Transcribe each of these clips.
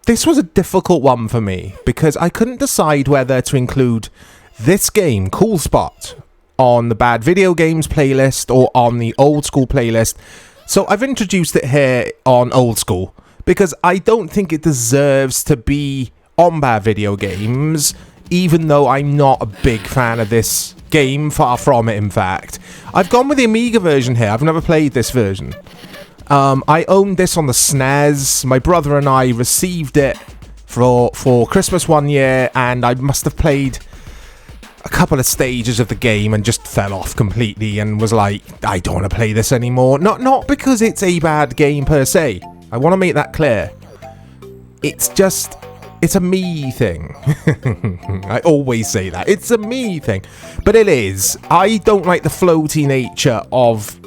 This was a difficult one for me because I couldn't decide whether to include this game, Cool Spot, on the Bad Video Games playlist or on the Old School playlist. So I've introduced it here on Old School because I don't think it deserves to be on Bad Video Games, even though I'm not a big fan of this game, far from it in fact. I've gone with the Amiga version here. I've never played this version. I owned this on the SNES. My brother and I received it for Christmas one year, and I must have played a couple of stages of the game and just fell off completely and was like, I don't want to play this anymore. Not because it's a bad game per se. I want to make that clear. It's a me thing. I always say that. It's a me thing. But it is. I don't like the floaty nature of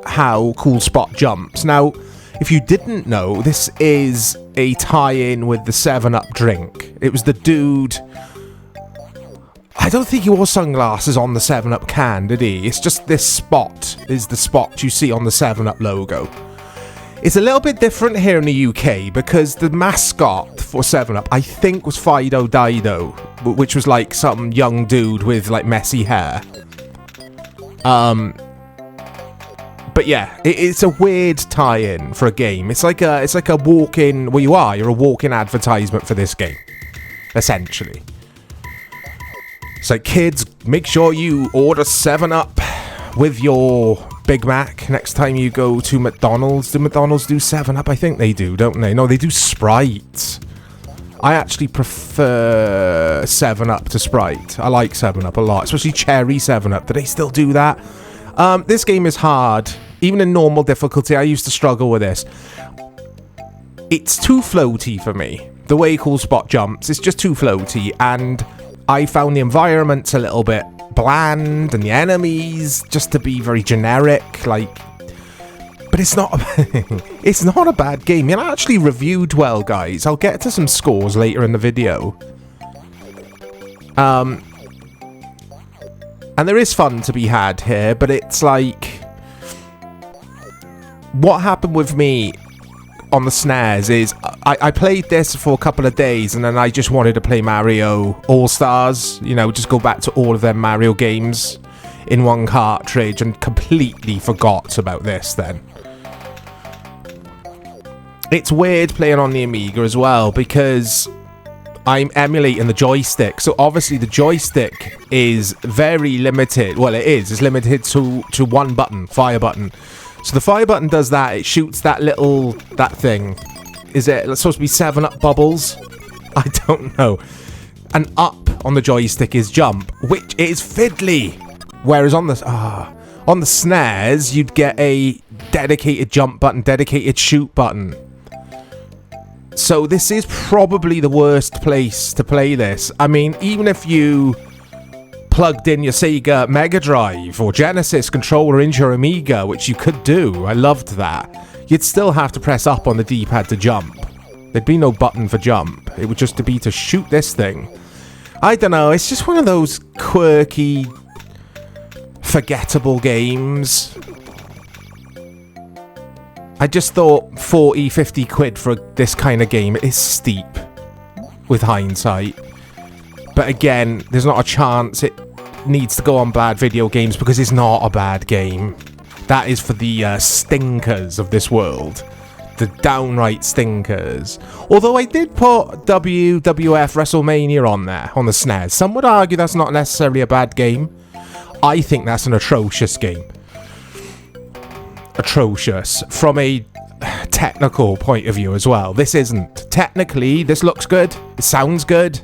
how Cool Spot jumps. Now, if you didn't know, this is a tie-in with the 7-Up drink. It was the dude... I don't think he wore sunglasses on the 7-Up can, did he? It's just this spot is the spot you see on the 7-Up logo. It's a little bit different here in the UK because the mascot for 7-Up, I think, was Fido Dido, which was like some young dude with like messy hair. But yeah, it's a weird tie-in for a game. It's like a walk-in. Well, you're a walk-in advertisement for this game, essentially. So kids, make sure you order 7-Up with your Big Mac next time you go to McDonald's. Do McDonald's do 7-Up? I think they do, don't they? No, they do Sprite. I actually prefer 7-Up to Sprite. I like 7-Up a lot, especially cherry 7-Up. Do they still do that? This game is hard. Even in normal difficulty, I used to struggle with this. It's too floaty for me. The way Cool Spot jumps, it's just too floaty, and I found the environments a little bit bland and the enemies just to be very generic, but it's not it's not a bad game. It actually reviewed well, guys. I'll get to some scores later in the video. And there is fun to be had here, but it's like what happened with me on the SNES is I played this for a couple of days and then I just wanted to play Mario All-Stars, just go back to all of them Mario games in one cartridge and completely forgot about this then. It's weird playing on the Amiga as well because I'm emulating the joystick, so obviously the joystick is very limited. Well, it's limited to one button, fire button. So the fire button does that. It shoots that thing. Is it supposed to be 7-Up bubbles? I don't know. And up on the joystick is jump, which is fiddly. Whereas on the SNES, you'd get a dedicated jump button, dedicated shoot button. So this is probably the worst place to play this. I mean, even if you plugged in your Sega Mega Drive or Genesis controller into your Amiga, which you could do, I loved that, you'd still have to press up on the D-pad to jump. There'd be no button for jump. It would just be to shoot this thing. I don't know, it's just one of those quirky, forgettable games. I just thought 40, 50 quid for this kind of game is steep with hindsight. But again, there's not a chance it needs to go on Bad Video Games because it's not a bad game. That is for the stinkers of this world. The downright stinkers. Although I did put WWF WrestleMania on there, on the SNES. Some would argue that's not necessarily a bad game. I think that's an atrocious game. Atrocious. From a technical point of view as well. This isn't. Technically, this looks good. It sounds good.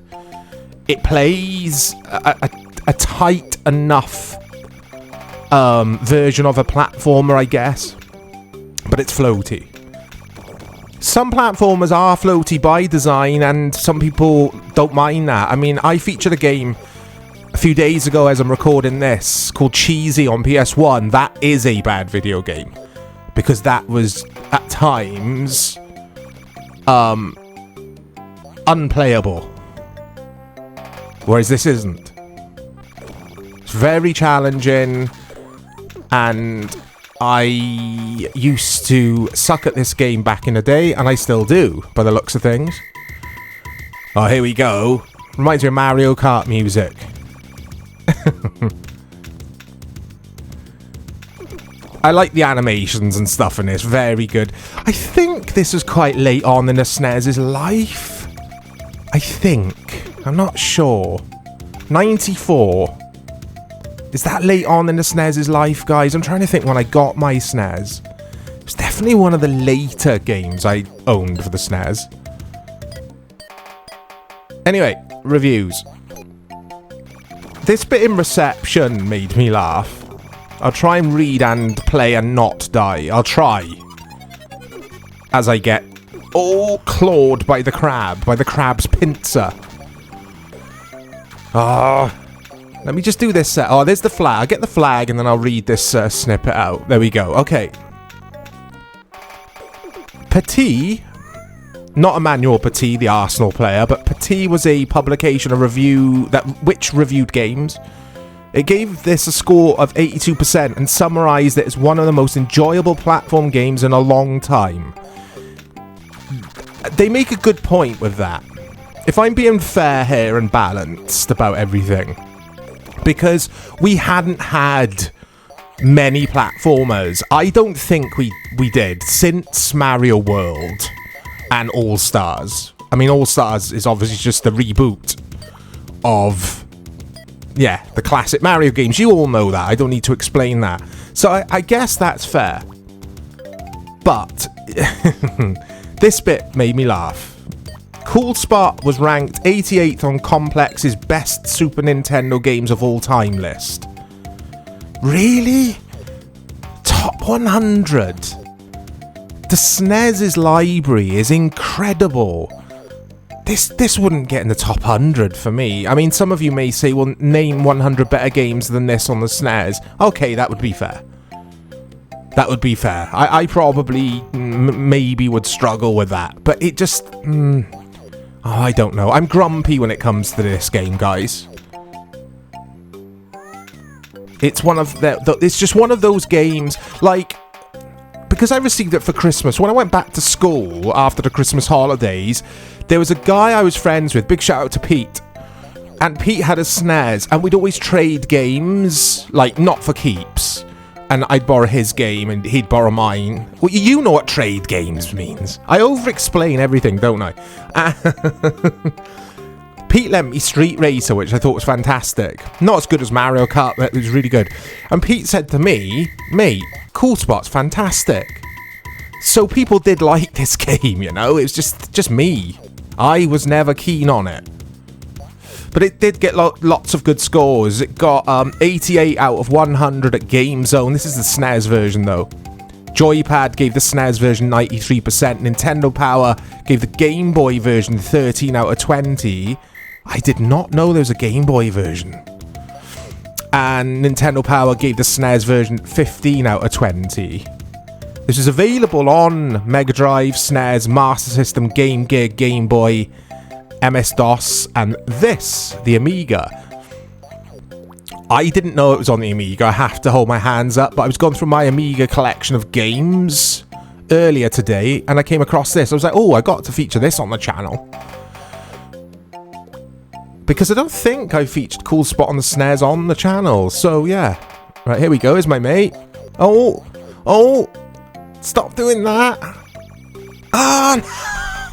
It plays a tight enough version of a platformer, I guess. But it's floaty. Some platformers are floaty by design, and some people don't mind that. I mean, I featured a game a few days ago as I'm recording this called Cheesy on PS1. That is a bad video game. Because that was, at times, unplayable. Whereas this isn't. It's very challenging, and I used to suck at this game back in the day, and I still do, by the looks of things. Oh, here we go. Reminds me of Mario Kart music. I like the animations and stuff in this. Very good. I think this was quite late on in the SNES's life. I think. I'm not sure. 94. Is that late on in the SNES's life, guys? I'm trying to think when I got my SNES. It's definitely one of the later games I owned for the SNES. Anyway, reviews. This bit in reception made me laugh. I'll try and read and play and not die. I'll try. As I get all clawed by the crab, by the crab's pincer. Ah. Let me just do this set. Oh, there's the flag. I'll get the flag and then I'll read this snippet out. There we go. Okay. Petit, not Emmanuel Petit, the Arsenal player, but Petit was a publication, a review which reviewed games. It gave this a score of 82% and summarised it as one of the most enjoyable platform games in a long time. They make a good point with that. If I'm being fair here and balanced about everything, because we hadn't had many platformers. I don't think we did since Mario World and All Stars. I mean, All Stars is obviously just the reboot of, yeah, the classic Mario games. You all know that. I don't need to explain that. So I guess that's fair. But this bit made me laugh. Cool Spot was ranked 88th on Complex's best Super Nintendo games of all time list. Really? Top 100? The SNES's library is incredible. This wouldn't get in the top 100 for me. I mean, some of you may say, well, name 100 better games than this on the SNES. Okay, that would be fair. That would be fair. I probably maybe would struggle with that. But it just... Oh, I don't know. I'm grumpy when it comes to this game, guys. It's one of it's just one of those games, like, because I received it for Christmas. When I went back to school after the Christmas holidays, there was a guy I was friends with. Big shout out to Pete. And Pete had a SNES, and we'd always trade games, like, not for keeps. And I'd borrow his game, and he'd borrow mine. Well, you know what trade games means. I over-explain everything, don't I? Pete lent me Street Racer, which I thought was fantastic. Not as good as Mario Kart, but it was really good. And Pete said to me, mate, Cool Spot's fantastic. So people did like this game, you know? It was just me. I was never keen on it. But it did get lots of good scores. It got 88 out of 100 at Game Zone. This is the SNES version, though. Joypad gave the SNES version 93%. Nintendo Power gave the Game Boy version 13 out of 20. I did not know there was a Game Boy version. And Nintendo Power gave the SNES version 15 out of 20. This is available on Mega Drive, SNES, Master System, Game Gear, Game Boy, MS-DOS, and this, the Amiga. I didn't know it was on the Amiga. I have to hold my hands up, but I was going through my Amiga collection of games earlier today, and I came across this. I was like, oh, I got to feature this on the channel. Because I don't think I featured Cool Spot on the SNES on the channel, so yeah. Right, here we go, here's my mate. Oh, stop doing that. Ah,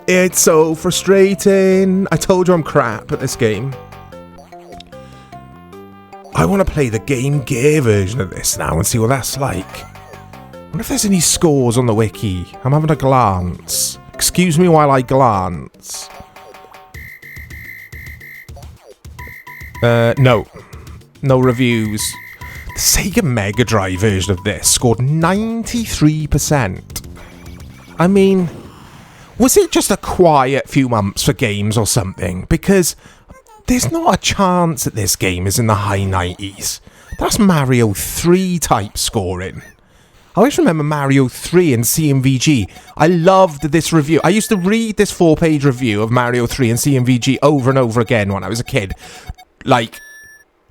it's so frustrating. I told you I'm crap at this game. I want to play the Game Gear version of this now and see what that's like. I wonder if there's any scores on the wiki. I'm having a glance. Excuse me while I glance. No. No reviews. The Sega Mega Drive version of this scored 93%. I mean... was it just a quiet few months for games or something? Because there's not a chance that this game is in the high 90s. That's Mario 3 type scoring. I always remember Mario 3 and CMVG. I loved this review. I used to read this 4-page review of Mario 3 and CMVG over and over again when I was a kid. Like,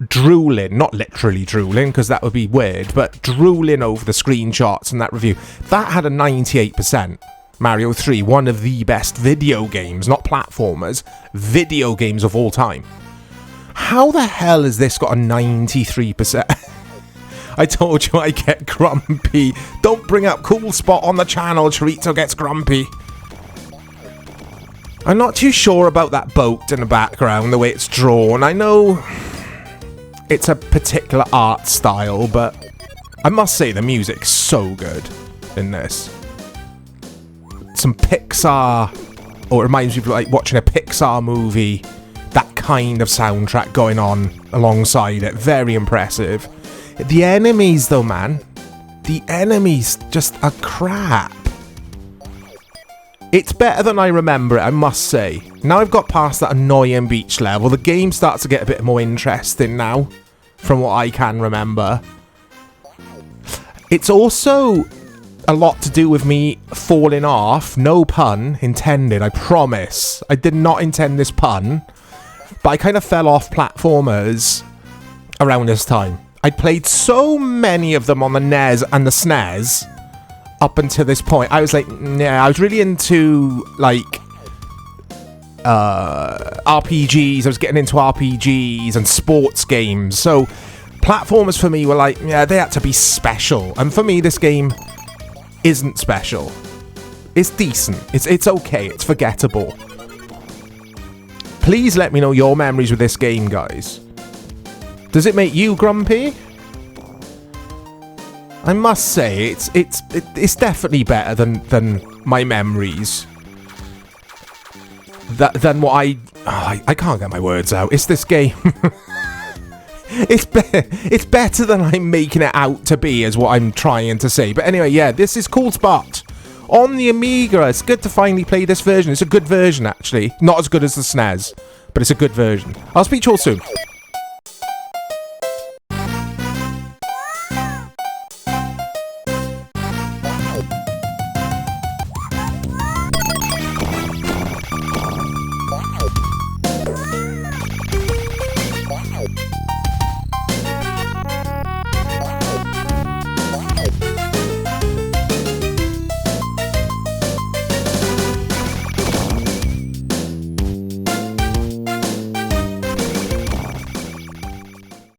drooling. Not literally drooling, because that would be weird, but drooling over the screenshots and that review. That had a 98%. Mario 3, one of the best video games, not platformers, video games of all time. How the hell has this got a 93%? I told you I get grumpy. Don't bring up Cool Spot on the channel, Chorito gets grumpy. I'm not too sure about that boat in the background, the way it's drawn. I know it's a particular art style, but I must say the music's so good in this. Some Pixar, or it reminds me of like watching a Pixar movie, that kind of soundtrack going on alongside it. Very impressive. The enemies though, man, the enemies just are crap. It's better than I remember it, I must say. Now I've got past that annoying beach level, the game starts to get a bit more interesting now, from what I can remember. It's also a lot to do with me falling off, no pun intended, I promise. I did not intend this pun, but I kind of fell off platformers around this time. I'd played so many of them on the NES and the SNES up until this point. I was like, yeah, I was really into like RPGs. I was getting into RPGs and sports games. So platformers for me were like, yeah, they had to be special. And for me, this game isn't special. It's decent. It's okay. It's forgettable. Please let me know your memories with this game, guys. Does it make you grumpy? I must say, it's definitely better than my memories. Than what I can't get my words out. It's this game. It's better than I'm making it out to be, is what I'm trying to say. But anyway, yeah, this is Cool Spot on the Amiga. It's good to finally play this version. It's a good version, actually. Not as good as the SNES, but it's a good version. I'll speak to you all soon.